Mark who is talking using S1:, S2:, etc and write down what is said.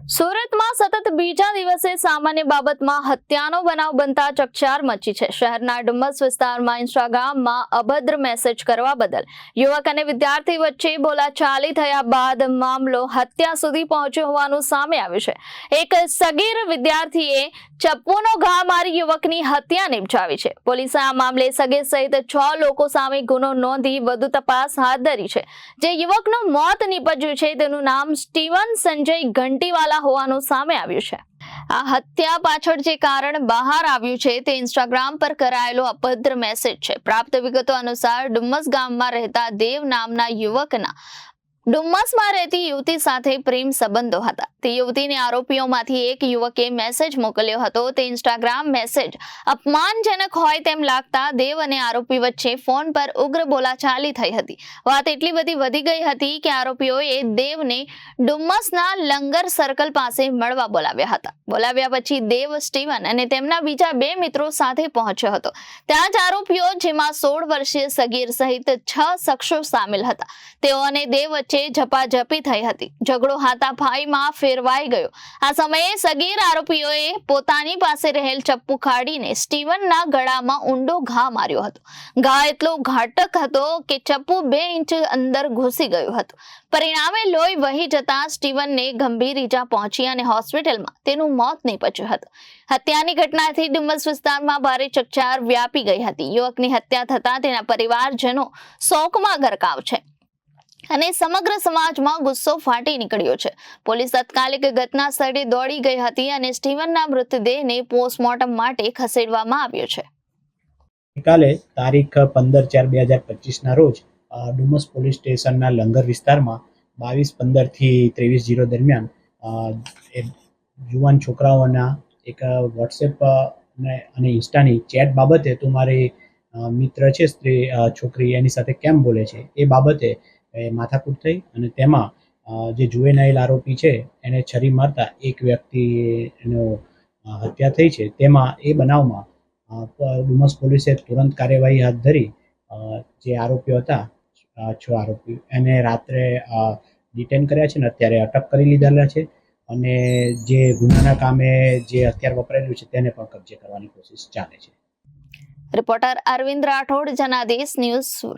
S1: સુરતમાં સતત બીજા દિવસે સામાન્ય બાબતમાં હત્યાનો બનાવ બનતા ચકચાર મચી છે। શહેરના ડુમ્મસ વિસ્તારમાં ઇન્સ્ટાગ્રામમાં અભદ્ર મેસેજ કરવા બદલ યુવક અને વિદ્યાર્થી વચ્ચે બોલાચાલી થયા બાદ મામલો હત્યા સુધી પહોંચ્યો હોવાનું સામે આવ્યું છે। એક સગીર વિદ્યાર્થીએ ચપ્પુનો ઘા મારી યુવકની હત્યા નિપજાવી છે। પોલીસે આ મામલે સગીર સહિત 6 લોકો સામે ગુનો નોંધી વધુ તપાસ હાથ ધરી છે। જે યુવકનું મોત નીપજ્યું છે તેનું નામ સ્ટીવન સંજય ઘંટીવાલા હોવાનું સામે આવ્યું છે। આ હત્યા પાછળ જે કારણ બહાર આવ્યું છે તે ઇન્સ્ટાગ્રામ પર કરાયેલો અભદ્ર મેસેજ છે। પ્રાપ્ત વિગતો અનુસાર ડુમ્મસ ગામમાં રહેતા દેવ નામના યુવકના ડુમ્મસમાં રહેતી યુવતી સાથે પ્રેમ સંબંધો હતા। તે યુવતીને આરોપીઓમાંથી એક યુવકે મેસેજ મોકલ્યો હતો। તે ઇન્સ્ટાગ્રામ મેસેજ અપમાનજનક હોય તેમ લાગતા દેવ અને આરોપી વચ્ચે ફોન પર ઉગ્ર બોલાચાલી થઈ હતી। વાત એટલી બધી વધી ગઈ હતી કે આરોપીઓએ દેવને ડુમ્મસના લંગર સર્કલ પાસે મળવા બોલાવ્યા હતા। બોલાવ્યા પછી દેવ સ્ટીવન અને તેમના બીજા 2 મિત્રો સાથે પહોંચ્યો હતો। ત્યાં જ આરોપીઓ જેમાં 16 વર્ષીય સગીર સહિત 6 શખ્સો સામેલ હતા। તેઓ અને દેવ વચ્ચે ઝપાઝપી થઈ હતી। ઝઘડો હાથાપાઈમાં ફેરવાઈ ગયો। આ સમયે સગીર આરોપીઓએ પોતાની પાસે રહેલ ચપ્પુ કાઢીને સ્ટીવનના ગળામાં ઊંડો ઘા માર્યો હતો। ઘા એટલો ઘાતક હતો કે ચપ્પુ 2 ઇંચ અંદર ઘૂસી ગયું હતું। પરિણામે લોહી વહી જતા સ્ટીવનને ગંભીર ઈજા પહોંચી અને હોસ્પિટલમાં તેનું મોત નીપજ્યું હતું। હત્યાની ઘટનાથી ડુમ્મસ વિસ્તારમાં ભારે ચકચાર વ્યાપી ગઈ હતી। યુવકની હત્યા થતા તેના પરિવારજનો શોકમાં ગરકાવ છે અને સમગ્ર સમાજમાં ગુસ્સો ફાટી નીકળ્યો છે। પોલીસ તાત્કાલિક ઘટના સ્થળે દોડી ગઈ હતી અને સ્ટીવનના મૃતદેહને પોસ્ટમોર્ટમ માટે ખસેડવામાં આવ્યો છે।
S2: કાલે તારીખ 15/4/2025 ના રોજ ડુમ્મસ પોલીસ સ્ટેશનના લંગર વિસ્તારમાં 22:15 થી 23:0 દરમિયાન યુવાન છોકરાઓના એક વોટ્સએપ અને ઇન્સ્ટાની ચેટ બાબતે તું મારી મિત્ર છે સ્ત્રી છોકરી એની સાથે કેમ બોલે છે એ બાબતે માથાકૂટ થઈ અને તેમાં જે જુવેનાઇલ આરોપી છે એને છરી મારતા એક વ્યક્તિનો હત્યા થઈ છે। તેમાં એ બનાવમાં ડુમ્મસ પોલીસે તુરંત કાર્યવાહી હાથ ધરી જે આરોપીઓ હતા 6 આરોપીઓ એને રાત્રે ડિટેન કર્યા છે ને અત્યારે અટક કરી લીધેલા છે અને જે ગુનાના કામે જે હથિયાર વપરાયેલું છે તેને પણ કબજે કરવાની કોશિશ ચાલે છે।
S1: Reporter Arvind Rathod, Janadesh news, Surat.